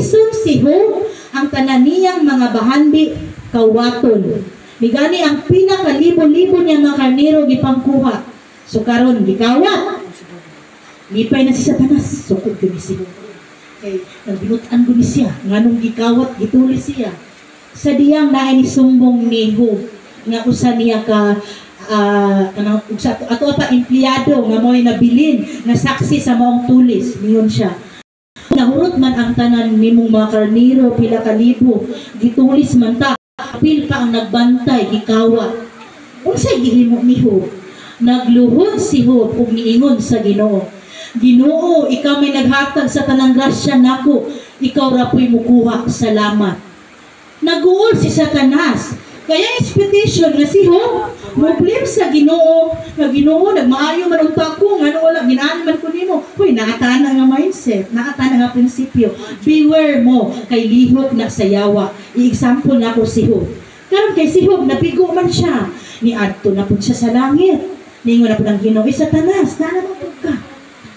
lison siho ang tanan niyang mga bahandi kawaton. Migani ang pinakalibo-libo niya mga karnero gipangkuha. So karon gikawat. Lipay na si Satanas. Sukod ko ni siya. Kay nagbinutan ko ni siya. Nganong gikawat, gitulis siya. Sa diyang naay ni sumbong ni Job. Nga usa niya ka ato pa empleyado nga mo'y nabilin nga saksi sa maong tulis. Niyon siya. Nahurot man ang tanan nimong mga karnero, pila kalibo. Gitulis man ta. Apil pa ang nagbantay, gikawat. Unsay gihimo ni Job? Nagluhod si Job ug niingon sa Ginoo, Ginoo, ikaw may naghatag sa tanang grasya nako, ikaw ra po'y mukuha, salamat. Naguol si Satanas, kaya expectation nga si Job, mublem sa Ginoo, nga Ginoo, nagmaayo man unta ko, nga wala, ginaan man ko nimo. Hoy, naatana nga mindset, naatana nga prinsipyo. Beware mo, kay lihok na sayawa. I-example na ko si Job. Karon kay si Job, nabigo man siya. Ni adto na pud siya sa langit. Ningon na po ng Ginoo, Satanas, naman po ka.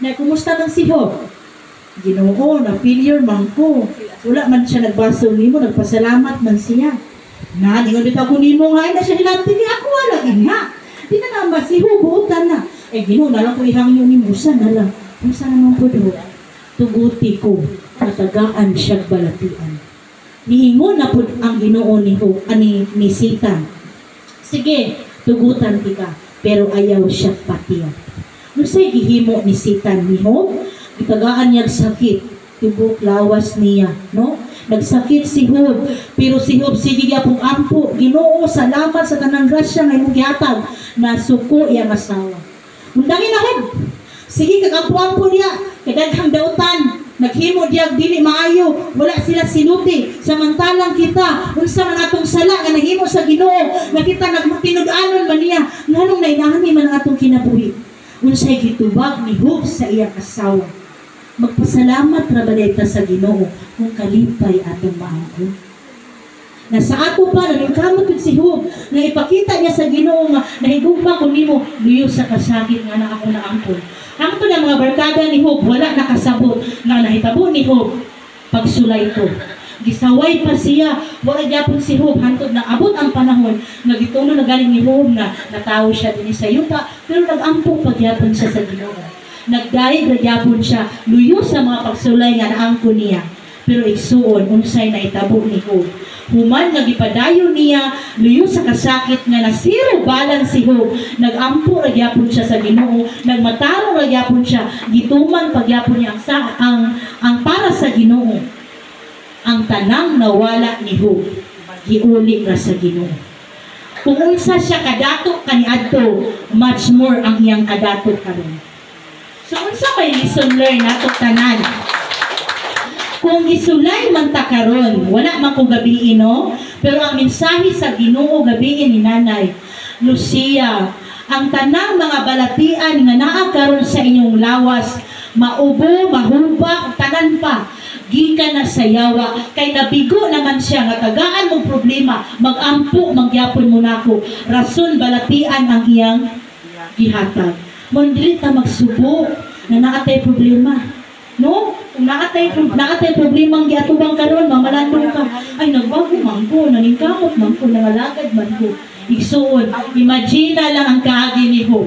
Na, kumusta lang si Job? Ginoo, na failure man ko. Wala man siya nagbaso nimo, nagpasalamat man siya. Na, ningon dito ako nimo nga, na siya nilantig, ako wala, nga. Di na naman si Job, buutan na. Ginoo, nalang ko ihangyo ni Musa, nalang. Musa naman po doon. Tuguti ko, natagaan siya balatian. Niingon na po ang Ginoo ni Job, ni Satan. Sige, tugutan tika. Pero ayaw siya patiya. Nung sa'y gihimo ni Satan ni Job, itagaan niya sakit, tibok lawas niya, no? Nagsakit si Job, pero si Job sige gyapon ampo, Ginoo, salamat sa tanang grasya nga imong gihatag, nasuko iyang asawa. Mundangin na Job, sige kag-ampo niya, kadaghang dautan, naghimo diag dili maayo, wala sila sinuti. Samantalang kita, unsa man atong sala nga naghimo sa Ginoo, nga kita nagtinud-anon man niya, nganong nainahani man ang atong kinabuhi. Unsay gitubag ni Job sa iyang asawa. Magpasalamat ra balay ta sa Ginoo kung kalipay atong maangkon. Na sa ato pa nagkamot si Job, na ipakita niya sa Ginoo nga nahigugma ko nimo luyo sa kasakit nga na ako naangkon. Ang ito na mga barkada ni Job, wala nakasabot na nahitabo ni Job pagsulay ko. Gisaway pa siya, wala gyapon si Job, hantod na abot ang panahon, nagituno na galing ni Job na natawo siya din sa yuta, pero nag-ampo pagyapon siya sa Ginoo. Nagdaig na gyapon siya, luyo sa mga pagsulay nga naangko niya. Pero igsuon, unsay na itabo ni Job. Human nagipadayon niya, luyo sa kasakit nga nasiro balan si Job. Nagampo ragyapon siya sa Ginoo, nagmatarong ragyapon siya, gituman pagyapon niya ang para sa Ginoo. Ang tanang nawala ni Job, giuli ra sa Ginoo. Kung unsa siya kadato kaniadto, much more ang iyang kadato karon. So unsa may lesson learn nato tanan? Kung isulay man ta karon, wala man ko gabiin, no? Pero ang mensahe sa Ginoo gabiin ni Nanay Lucia, ang tanang mga balatian nga naa karon sa inyong lawas, maubo, mahubak, tanan pa, gikan na sayawa, kay nabigo naman siya nga tagaan mong problema, magampo, magyapon mo nako, rason balatian ang iyang gihatag. Mundili ta magsubo na naatay problema, no? Kung naatay problemang giatubang karon, mamalandong ka, ay nagbago man ko, naningkamot man ko, nangalagad man ko. Igsuon, imagine lang ang kaagi ni Job,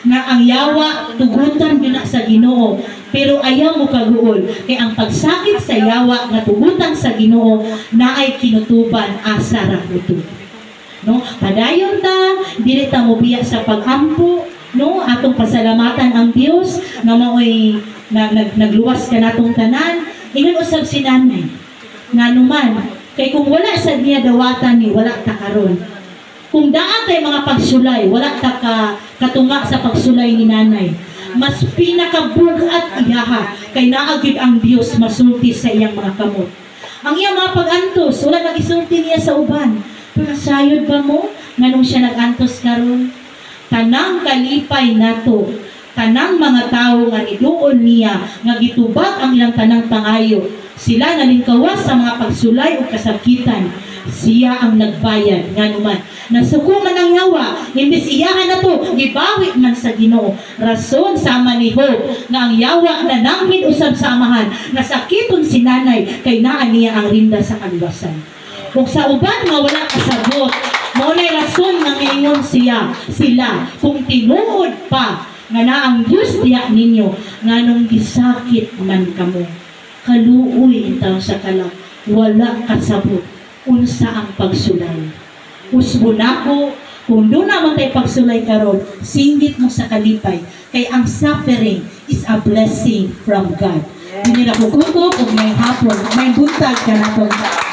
na ang yawa, tugutan yun na sa Ginoo, pero ayaw mo kaguol, kaya ang pagsakit sa yawa, na tugutan sa Ginoo, na ay kinutuban, asa ra ito. No? Padayon ta, dili ta mo biya sa pagampo, no? Atong pasalamatan ang Dios, nga maoy nagluwas ka natong tanan, ingon usab si Nanay nga numan, kay kung wala sa niya dawatan ni wala ta karon. Kung daan tay mga pagsulay, wala ta katunga sa pagsulay ni Nanay. Mas pinakabugat iyaha, kay naagid ang Dios masulti sa iyang mga kamot. Ang iyang mga pag-antos, wala nag-isulti niya sa uban. Pero sayod ba mo nganong siya nag-antos karon? Tanang kalipay nato, tanang mga tao nga niduol niya, nga gitubag ang ilang tanang pangayo. Sila nalingkawas sa mga pagsulay o kasakitan. siya ang nagbayad nga naman. Nasuko man ang yawa, imbis iyahan na to, gibawi man sa Ginoo. Rason sama ni Job nga ang yawa na nangmin usab sa amahan, nasakiton si nanay kay naa niya ang rinda sa kaliwasan. Kung sa uban nga wala kasabot, maunay rason nga miingon sila kung tinuod pa nga na ang Diyos diya ninyo nganong gisakit man kamo. Kaluoy itaw sa kala, wala kasabot unsa ang pagsulay. Usbo nako, kung doon naman tayo pagsulay karon, singgit mo sa kalipay, kay ang suffering is a blessing from God. Hindi na kukuko kung may hapon, may buntag ka na